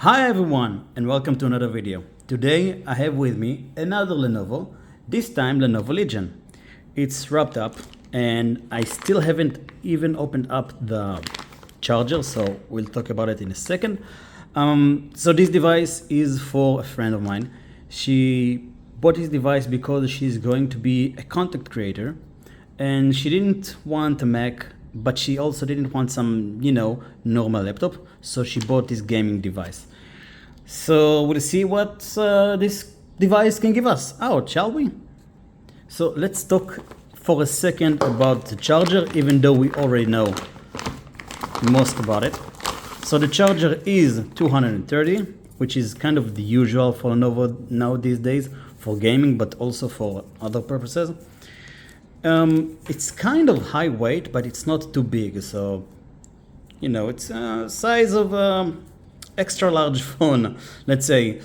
Hi everyone and welcome to another video. Today I have with me another Lenovo, this time Lenovo Legion. It's wrapped up and I still haven't even opened up the charger, so we'll talk about it in a second. So this device is for a friend of mine. She bought this device because she's going to be a content creator and she didn't want a Mac, but she also didn't want some, normal laptop, so she bought this gaming device. So we'll see what this device can give us out, shall we? So let's talk for a second about the charger, even though we already know most about it. So the charger is 230, which is kind of the usual for Lenovo now these days, for gaming, but also for other purposes. It's kind of high weight, but it's not too big, so it's a size of extra large phone. Let's say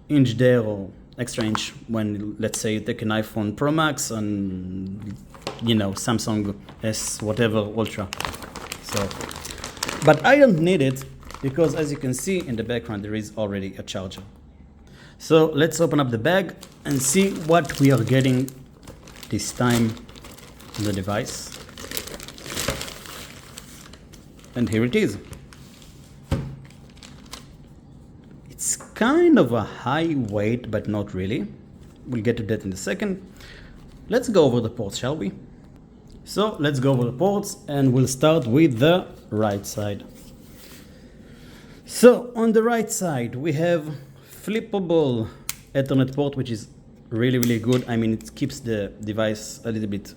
inch there or extra inch when, let's say, you take an iPhone Pro Max and Samsung S whatever Ultra. So, but I don't need it because, as you can see in the background, there is already a charger. So let's open up the bag and see what we are getting this time on the device. And here it is. It's kind of a high weight, but not really. We'll get to that in a second. Let's go over the ports, shall we? So let's go over the ports and we'll start with the right side. So on the right side we have flippable Ethernet port, which is really good. I mean, it keeps the device a little bit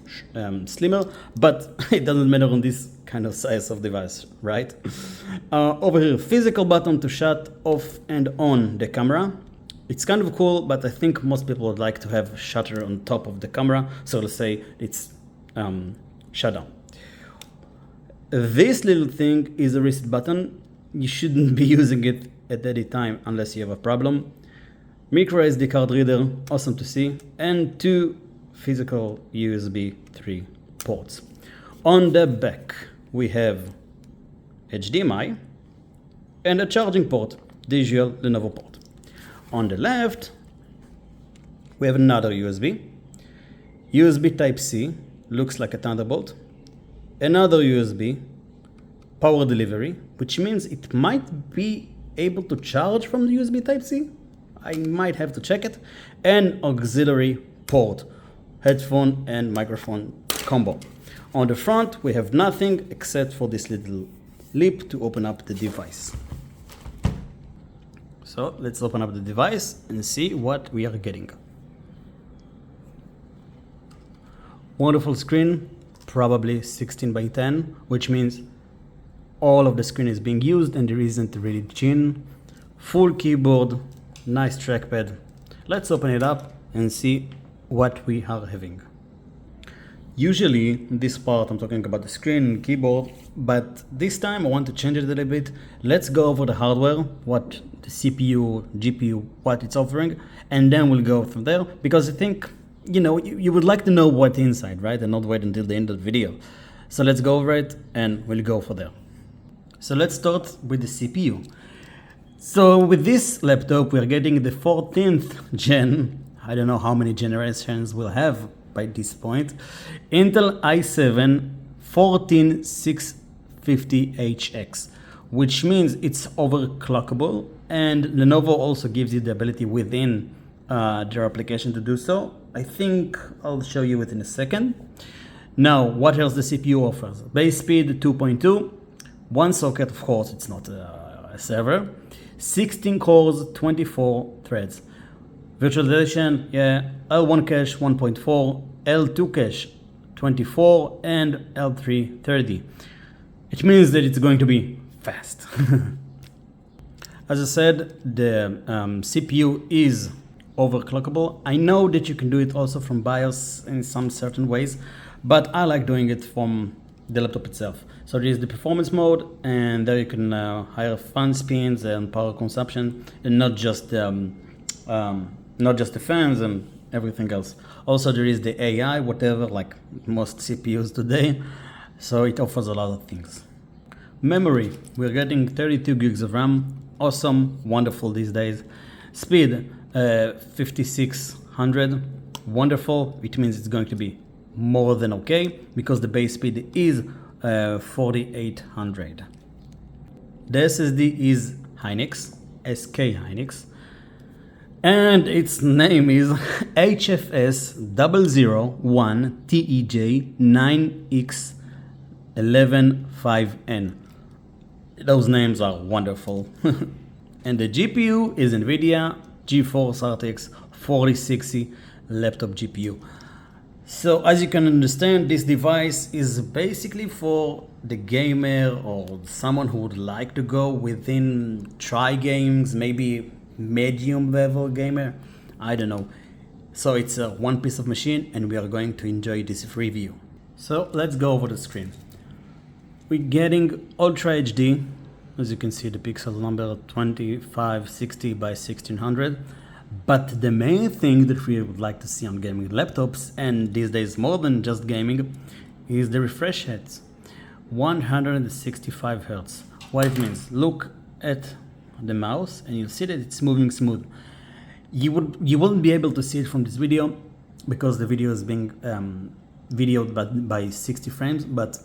slimmer, but it doesn't matter on this kind of size of device, right? Over here, physical button to shut off and on the camera. It's kind of cool, but I think most people would like to have shutter on top of the camera, so let's say it's shut down. This little thing is a reset button. You shouldn't be using it at any time unless you have a problem. Micro SD card reader, awesome to see, and two physical USB 3 ports. On the back we have HDMI and a charging port, the usual Lenovo port. On the left we have another USB Type-C, looks like a Thunderbolt, another USB, power delivery, which means it might be able to charge from the USB Type-C. I might have to check it, and auxiliary port, headphone and microphone combo. On the front we have nothing except for this little lip to open up the device. So let's open up the device and see what we are getting. Wonderful screen, probably 16 by 10, which means all of the screen is being used and there isn't really chin. Full keyboard, nice trackpad. Let's open it up and see what we are having. Usually this part I'm talking about the screen and keyboard, but this time I want to change it a little bit. Let's go over the hardware, what the CPU, GPU, what it's offering, and then we'll go from there, because I think you would like to know what's inside, right, and not wait until the end of the video. So let's go over it and we'll go for there. So let's start with the CPU. So with this laptop we are getting the 14th gen. I don't know how many generations we'll have by this point. Intel i7-14650HX, which means it's overclockable, and Lenovo also gives you the ability within their application to do so. I think I'll show you it in a second. Now, what else the CPU offers? Base speed 2.2, one socket, of course it's not a server, 16 cores, 24 threads. Virtualization, yeah, L1 cache 1.4, L2 cache 24, and L3 30. It means that it's going to be fast. As I said, the CPU is overclockable. I know that you can do it also from BIOS in some certain ways, but I like doing it from the laptop itself. So there is the performance mode, and there you can hire fan speeds and power consumption, and not just the fans and everything else. Also there is the AI, whatever, like most CPUs today, so it offers a lot of things. Memory, we're getting 32 gigs of RAM, awesome, wonderful these days. Speed 5600, wonderful. It means it's going to be more than okay because the base speed is 4800. The SSD is Hynix, SK Hynix, and its name is HFS001TEJ9X115N. Those names are wonderful. And the GPU is NVIDIA GeForce RTX 4060 laptop GPU. So as you can understand, this device is basically for the gamer or someone who would like to go within try games, maybe medium level gamer, I don't know. So it's a one piece of machine and we are going to enjoy this review. So let's go over the screen. We're getting Ultra HD, as you can see the pixel number 2560 by 1600. But the main thing that we would like to see on gaming laptops, and these days more than just gaming, is the refresh rates. 165 Hz. What it means, look at the mouse and you'll see that it's moving smooth. You wouldn't be able to see it from this video because the video is being videoed by 60 frames, but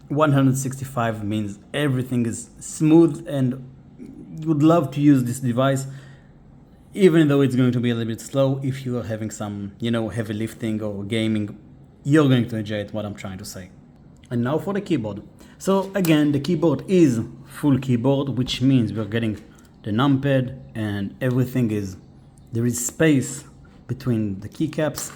165 means everything is smooth and you would love to use this device, even though it's going to be a little bit slow. If you are having some, heavy lifting or gaming, you're going to enjoy it, what I'm trying to say. And now for the keyboard. So again, the keyboard is full keyboard, which means we're getting the numpad and everything there is space between the keycaps,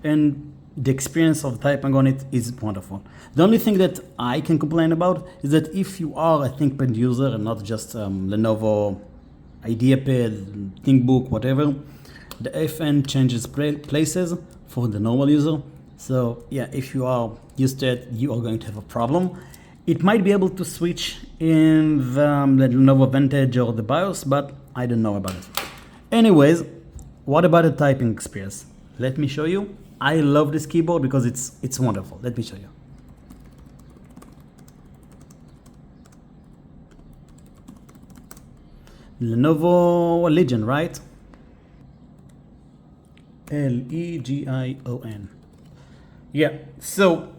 and the experience of typing on it is wonderful. The only thing that I can complain about is that if you are a ThinkPad user and not just Lenovo IdeaPad, ThinkBook, whatever, the FN changes places for the normal user. So yeah, if you are used to it, you are going to have a problem. It might be able to switch in the Lenovo Vantage or the BIOS, but I don't know about it. Anyways, what about the typing experience? Let me show you. I love this keyboard because it's wonderful. Let me show you. Lenovo Legion, right? Legion. Yeah, so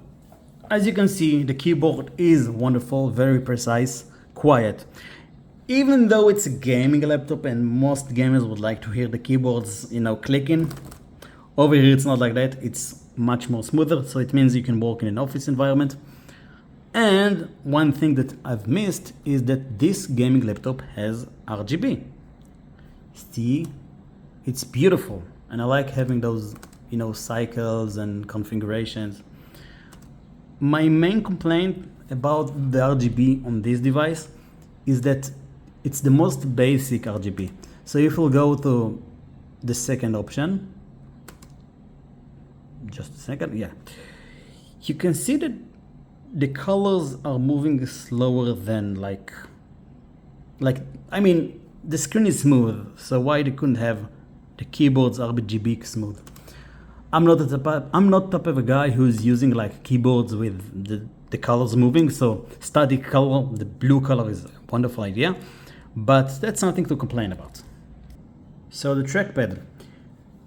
as you can see, the keyboard is wonderful, very precise, quiet. Even though it's a gaming laptop and most gamers would like to hear the keyboards, clicking, over here it's not like that. It's much more smoother, so it means you can work in an office environment. And one thing that I've missed is that this gaming laptop has RGB. See, it's beautiful, and I like having those, cycles and configurations. My main complaint about the RGB on this device is that it's the most basic RGB. So if we'll go to the second option, just a second, yeah, you can see that the colors are moving slower than the screen is smooth, so why they couldn't have the keyboard's RGB smooth? I'm not type of a guy who's using keyboards with the colors moving, so static color, the blue color is a wonderful idea, but that's something to complain about. So the trackpad,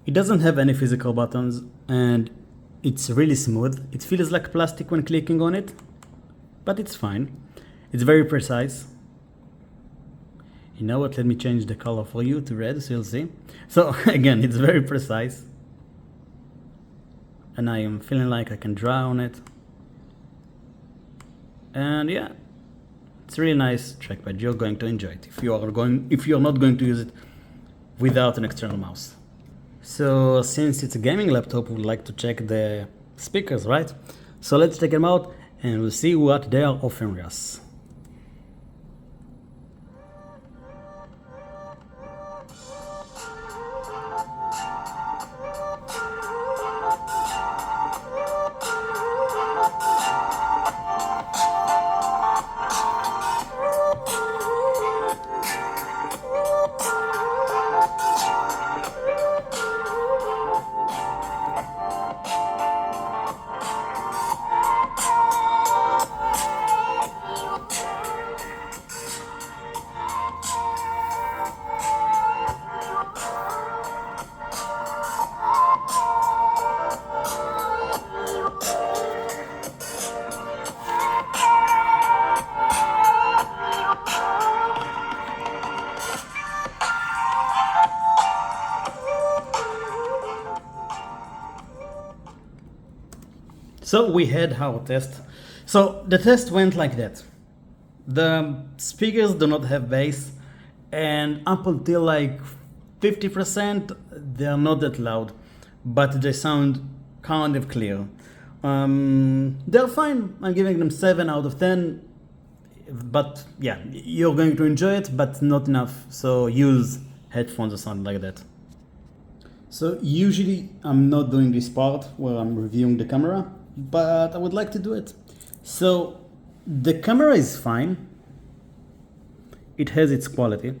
it doesn't have any physical buttons and it's really smooth. It feels like plastic when clicking on it, but it's fine. It's very precise. You know what, let me change the color for you to red so you'll see. So again, it's very precise. And I am feeling like I can draw on it. And yeah, it's a really nice trackpad. You're going to enjoy it if you're not going to use it without an external mouse. So since it's a gaming laptop, we would like to check the speakers, right? So let's check them out and we'll see what they are offering us. So we had our test. So the test went like that. The speakers do not have bass, and up until like 50%, they're not that loud, but they sound kind of clear. They're fine. I'm giving them 7 out of 10. But yeah, you're going to enjoy it, but not enough. So use headphones or something like that. So usually I'm not doing this part where I'm reviewing the camera, but I would like to do it. So the camera is fine. It has its quality.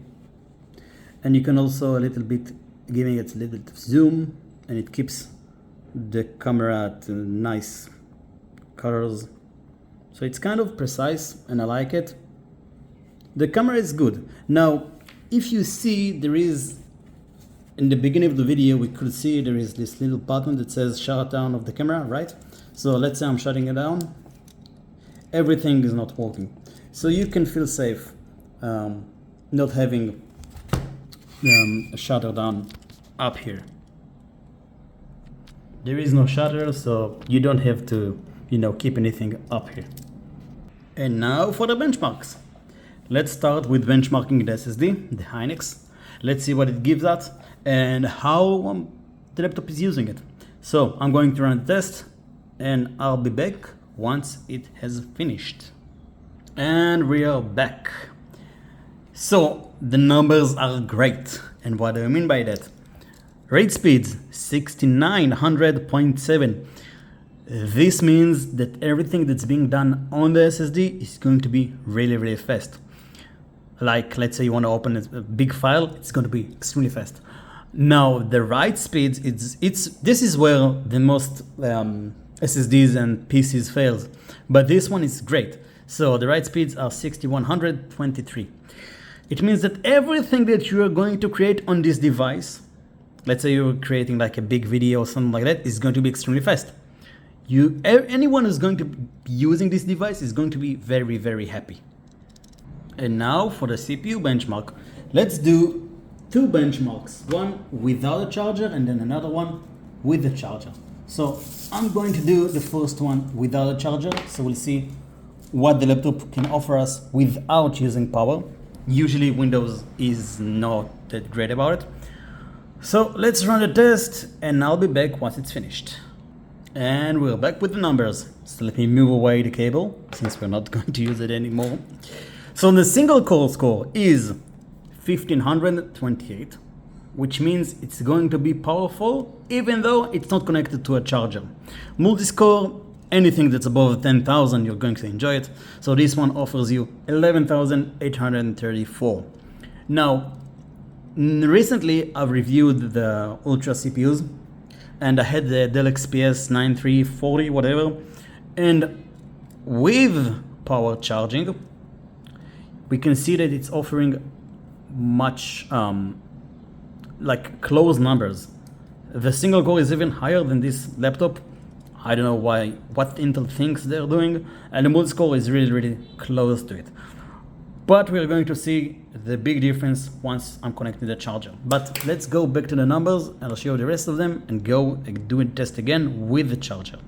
And you can also a little bit giving it a little bit of zoom, and it keeps the camera at nice colors. So it's kind of precise and I like it. The camera is good. Now, if you see, there is, in the beginning of the video, we could see there is this little button that says shut down of the camera, right? So let's say I'm shutting it down. Everything is not working. So you can feel safe not having a shutter down up here. There is no shutter, so you don't have to, keep anything up here. And now for the benchmarks. Let's start with benchmarking the SSD, the Hynix. Let's see what it gives us and how the laptop is using it. So I'm going to run the test and I'll be back once it has finished. And we are back. So the numbers are great. And what do I mean by that? Read speeds 6900.7. This means that everything that's being done on the SSD is going to be really, really fast. Like, let's say you want to open a big file, it's going to be extremely fast. Now, the write speeds, this is where the most SSDs and PCs fails. But this one is great. So the write speeds are 6123. It means that everything that you are going to create on this device, let's say you're creating like a big video or something like that, is going to be extremely fast. Anyone who's going to be using this device is going to be very, very happy. And now for the CPU benchmark. Let's do 2 benchmarks, one without a charger and then another one with the charger. So I'm going to do the first one without a charger, so we'll see what the laptop can offer us without using power. Usually Windows is not that great about it. So let's run the test and I'll be back once it's finished. And we're back with the numbers. So let me move away the cable since we're not going to use it anymore. So the single core score is 1528, which means it's going to be powerful even though it's not connected to a charger. Multi-score, anything that's above 10,000, you're going to enjoy it. So this one offers you 11,834. Now, recently I've reviewed the Ultra CPUs and I had the Dell XPS 9340, whatever. And with power charging, we can see that it's offering much like close numbers. The single core is even higher than this laptop. I don't know what Intel thinks they're doing, and the multi-score is really, really close to it. But we're going to see the big difference once I'm connecting the charger. But let's go back to the numbers and I'll show you the rest of them and go and do a test again with the charger.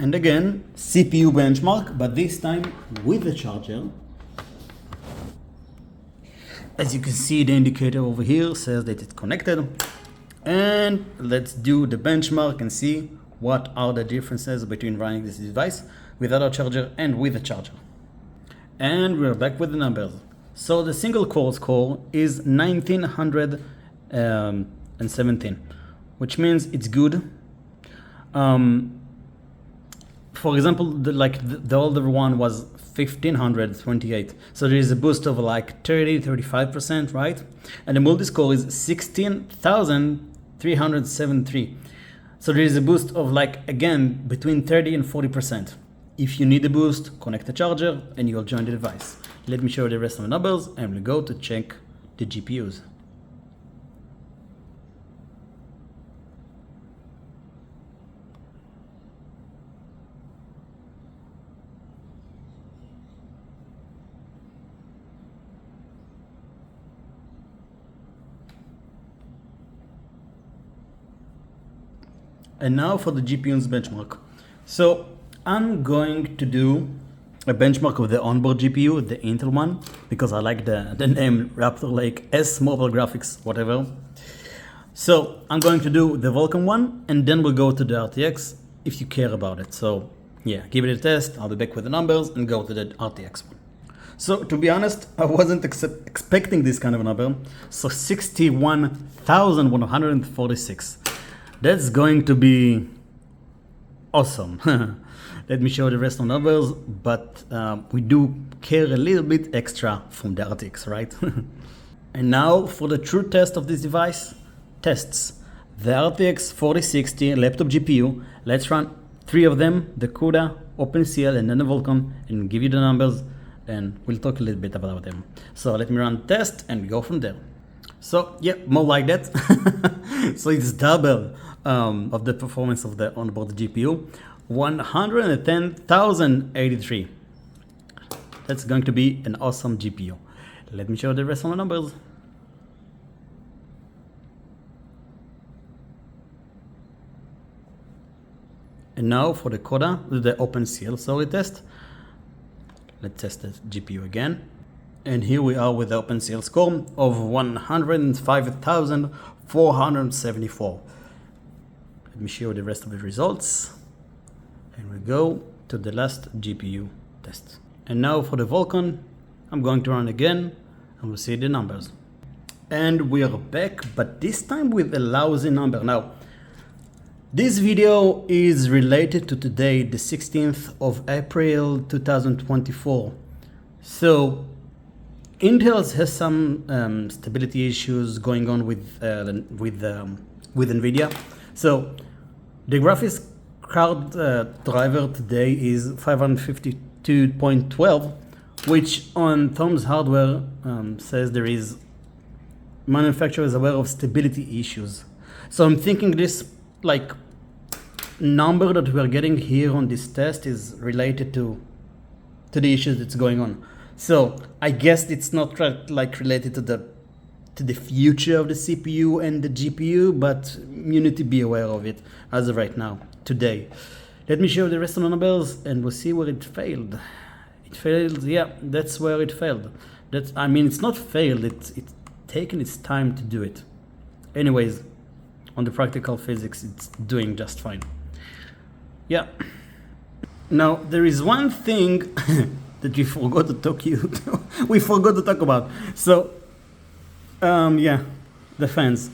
And again, CPU benchmark, but this time with the charger. As you can see, the indicator over here says that it's connected. And let's do the benchmark and see what are the differences between running this device without a charger and with a charger. And we're back with the numbers. So the single core score is 1917, which means it's good. For example, the older one was 1528. So there is a boost of like 35%, right? And the multi-score is 16,373. So there is a boost of like, again, between 30 and 40%. If you need a boost, connect a charger and you'll join the device. Let me show you the rest of the numbers and we'll go to check the GPUs. And now for the GPU's benchmark. So I'm going to do a benchmark of the onboard GPU, the Intel one, because I like the name Raptor Lake S Mobile Graphics, whatever. So I'm going to do the Vulkan one, and then we'll go to the RTX if you care about it. So yeah, give it a test. I'll be back with the numbers and go to the RTX one. So to be honest, I wasn't expecting this kind of number. So 61,146. That's going to be awesome. Let me show the rest of the numbers, but we do care a little bit extra from the RTX, right? And now for the true test of this device, tests. The RTX 4060 laptop GPU. Let's run 3 of them, the CUDA, OpenCL, and then the Vulkan, and give you the numbers, and we'll talk a little bit about them. So let me run test and go from there. So yeah, more like that. So it's double of the performance of the onboard GPU. 110,083. That's going to be an awesome GPU. Let me show the rest of the numbers. And now for the CUDA, the OpenCL test. Let's test the GPU again. And here we are with the OpenCL score of 105,474. Let me show the rest of the results. And we go to the last GPU test. And now for the Vulkan, I'm going to run again and we'll see the numbers. And we are back, but this time with a lousy number. Now, this video is related to today, the 16th of April 2024. So Intel has some stability issues going on with NVIDIA. So the graphics card driver today is 552.12, which on Tom's Hardware says there is manufacturer is aware of stability issues. So I'm thinking this like number that we're getting here on this test is related to the issues that's going on. So I guess it's not like related to the future of the CPU and the GPU, but you need to be aware of it as of right now, today. Let me show the rest of the numbers and we'll see where it failed. It failed, yeah, that's where it failed. I mean, it's not failed, it's taken its time to do it. Anyways, on the practical physics, it's doing just fine. Yeah. Now, there is one thing that we forgot to talk about. So, yeah, the fans.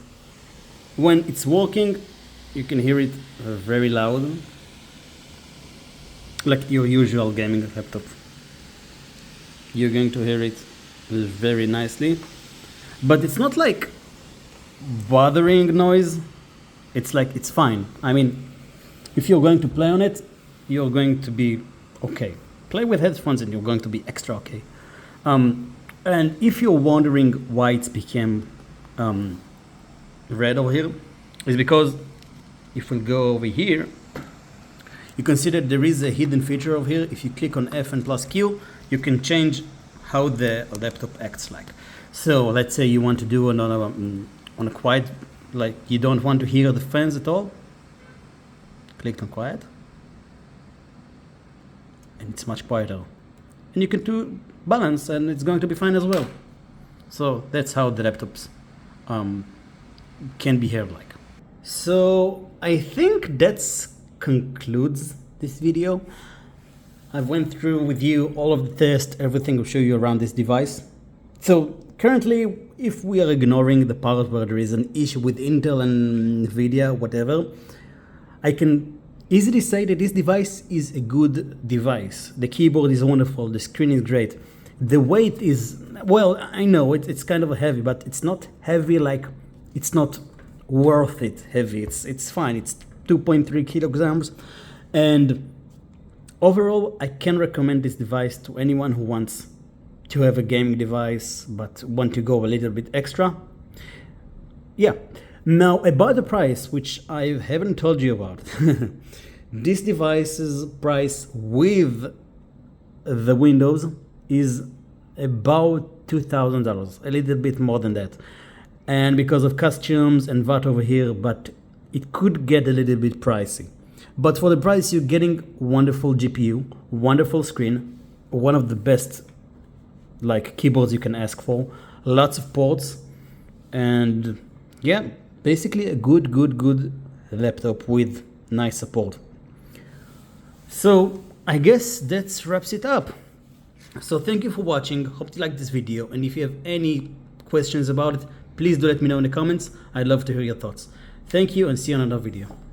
When it's working, you can hear it very loud, like your usual gaming laptop. You're going to hear it very nicely, but it's not like bothering noise. It's like it's fine. I mean, if you're going to play on it, you're going to be okay. Play with headphones and you're going to be extra okay. And if you're wondering why it's became red over here, it's because if we go over here, you can see that there is a hidden feature over here. If you click on F and plus Q, you can change how the laptop acts like. So let's say you want to do on a quiet, like you don't want to hear the fans at all. Click on quiet. And it's much quieter. And you can do balance and it's going to be fine as well. So that's how the laptops can be heard like. So I think that concludes this video. I went through with you all of the tests, everything I'll show you around this device. So currently, if we are ignoring the part where there is an issue with Intel and NVIDIA, whatever, I can easily say that this device is a good device. The keyboard is wonderful, the screen is great. The weight is, well, I know it's kind of heavy, but it's not heavy like, it's not worth it heavy. It's fine, it's 2.3 kilograms. And overall, I can recommend this device to anyone who wants to have a gaming device, but want to go a little bit extra. Yeah. Now about the price, which I haven't told you about. This device's price with the Windows is about $2,000, a little bit more than that. And because of costumes and VAT over here, but it could get a little bit pricey. But for the price, you're getting wonderful GPU, wonderful screen, one of the best like keyboards you can ask for, lots of ports, and yeah, basically a good laptop with nice support. So I guess that wraps it up. So thank you for watching. Hope you liked this video, and if you have any questions about it, please do let me know in the comments. I'd love to hear your thoughts. Thank you, and see you on another video.